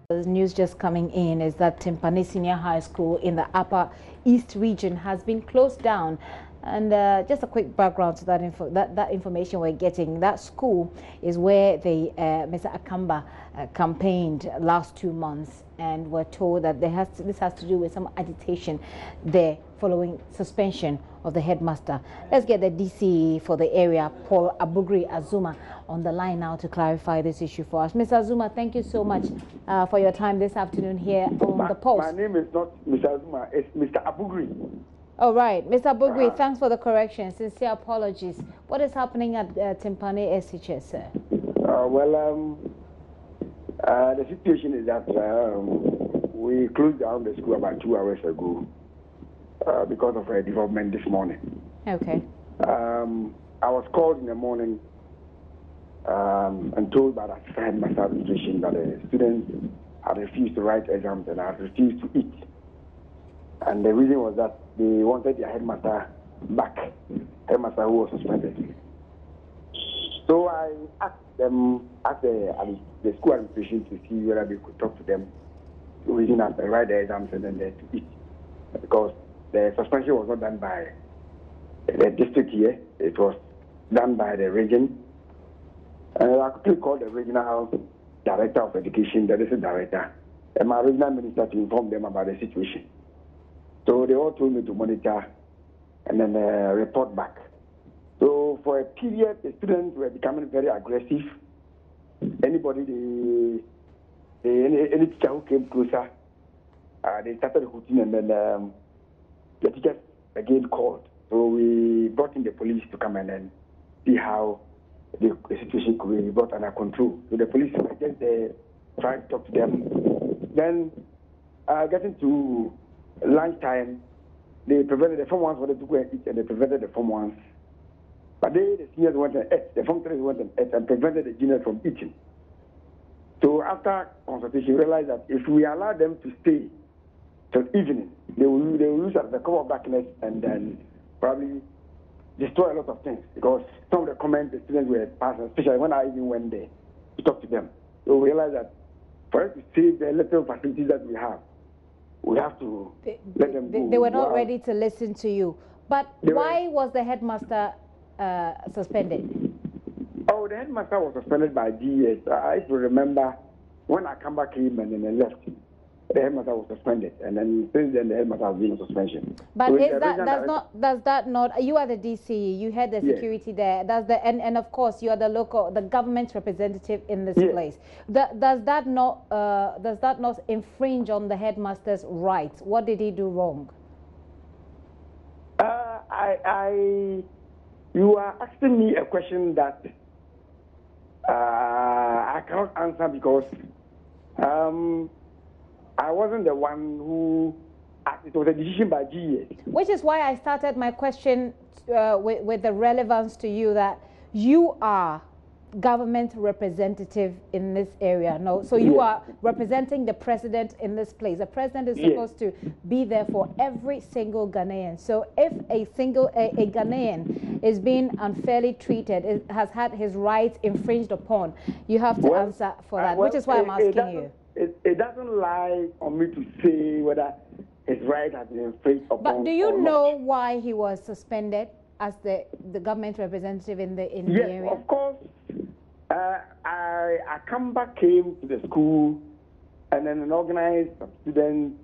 The news just coming in is that Tempane Senior High School in the Upper East region has been closed down. And just a quick background to that information we're getting. That school is where Mr. Akamba campaigned last 2 months, and we're told that this has to do with some agitation there following suspension of the headmaster. Let's get the DC for the area, Paul Abugri Azuma, on the line now to clarify this issue for us. Mr. Azuma, thank you so much for your time this afternoon here on the Pulse. My name is not Mr. Azuma, it's Mr. Abugri. Oh, right. Mr. Abugri, thanks for the correction. Sincere apologies. What is happening at Tempane SHS, sir? The situation is that we closed down the school about 2 hours ago because of a development this morning. Okay. I was called in the morning and told by the headmaster administration that the students had refused to write exams and had refused to eat. And the reason was that they wanted their headmaster back, headmaster who was suspended. So I asked the school administration to see whether they could talk to them to reason out and write the exams and then to eat. Because the suspension was not done by the district here, it was done by the region. And I quickly called the regional director of education, the district director, and my regional minister to inform them about the situation. So they all told me to monitor and then report back. So for a period, the students were becoming very aggressive. Any teacher who came closer, they started hooting, and then the teachers again called. So we brought in the police to come and then see how the situation could be brought under control. So the police were just there trying to talk to them. Then getting to lunchtime, they prevented the Form 1s wanted to go and eat, and they prevented the Form 1s. But the seniors went and ate, the Form 3s went and ate, and prevented the juniors from eating. So after consultation, we realized that if we allow them to stay till evening, they will lose at the cover of darkness and then probably destroy a lot of things, because some of the comments the students were passing, especially when I even went there to talk to them. So we realized that for us to save the little facilities that we have to let them go. They were not ready to listen to you. But why was the headmaster suspended? Oh, the headmaster was suspended by DES. I remember when Akamba came and then left, the headmaster was suspended, and then since then the headmaster has been on suspension. But so does that not? You are the DC. You had the security there. And of course you are the government representative in this place. Does that not infringe on the headmaster's rights? What did he do wrong? You are asking me a question that I cannot answer because I wasn't the one who asked. It was a decision by GES. Which is why I started my question with the relevance to you that you are government representative in this area. No, so you are representing the president in this place. The president is supposed to be there for every single Ghanaian. So if a Ghanaian is being unfairly treated, has had his rights infringed upon, you have to answer for that, which is why I'm asking you. It doesn't lie on me to say whether his right has been infringed upon. But do you know why he was suspended as the government representative in the area? Yes, of course. Akamba came to the school and then organized some students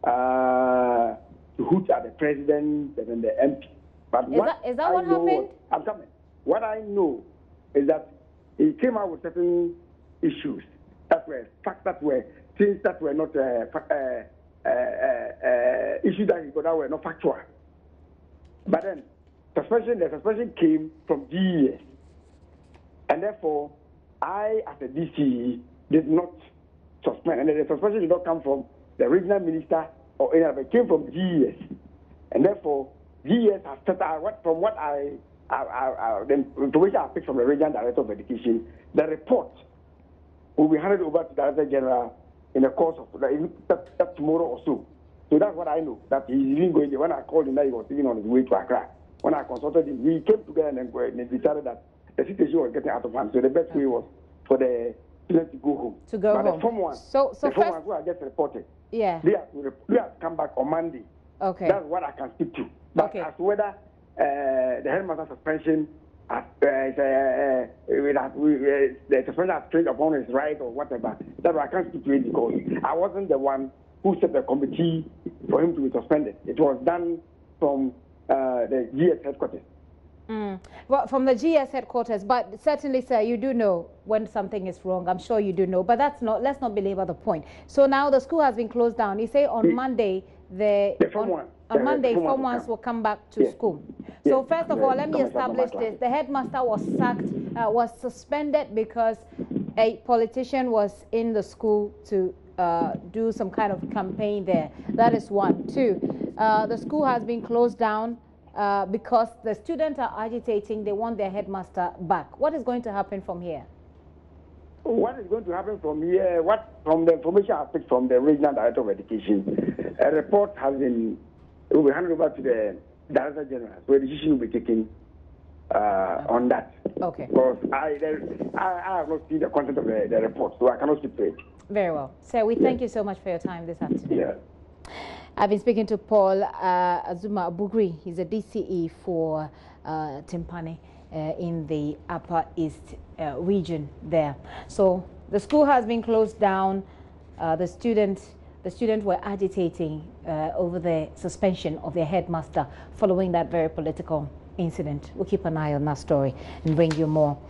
to hoot at the president and then the MP. But is that what happened? I'm coming. What I know is that he came out with certain issues that were facts, that were things that were not issues that he got that were not factual. But then the suspension came from GES. And therefore, I, as a DC, did not suspend. And the suspension did not come from the regional minister or any other. It came from GES. And therefore, GES has set out, from what the information I picked from the regional director of education, the report will be handed over to the Director General in the course of that tomorrow or so. So that's what I know, that he's even going there. When I called him, he was even on his way to Accra. When I consulted him, we came together and decided that the situation was getting out of hand. So the best way was for the students to go home. To go but home. The form ones, so the first, form ones who are just reported, they have to come back on Monday. Okay. That's what I can speak to. But as to whether the headmaster suspension, the suspension has changed upon his right or whatever, that I can't speak to it because I wasn't the one who set the committee for him to be suspended. It was done from the GS headquarters. Well, from the GS headquarters, but certainly, sir, you do know when something is wrong. I'm sure you do know, but let's not belabor the point. So now the school has been closed down. You say on Monday, on Monday, form ones will come back to school. So first of all, let me establish this. The headmaster was sacked, was suspended because a politician was in the school to do some kind of campaign there. That is one. Two, the school has been closed down because the students are agitating. They want their headmaster back. What is going to happen from here? What is going to happen from here? From the information I picked from the regional director of education, a report will be handed over to the director general, so a decision will be taken on that. Okay. Because I have not seen the content of the report, so I cannot speak to it. Very well. Sir, we thank you so much for your time this afternoon. Yeah. I've been speaking to Paul Azuma Bugri. He's a DCE for Tempane in the Upper East region there. So the school has been closed down. The students were agitating over the suspension of their headmaster following that very political incident. We'll keep an eye on that story and bring you more.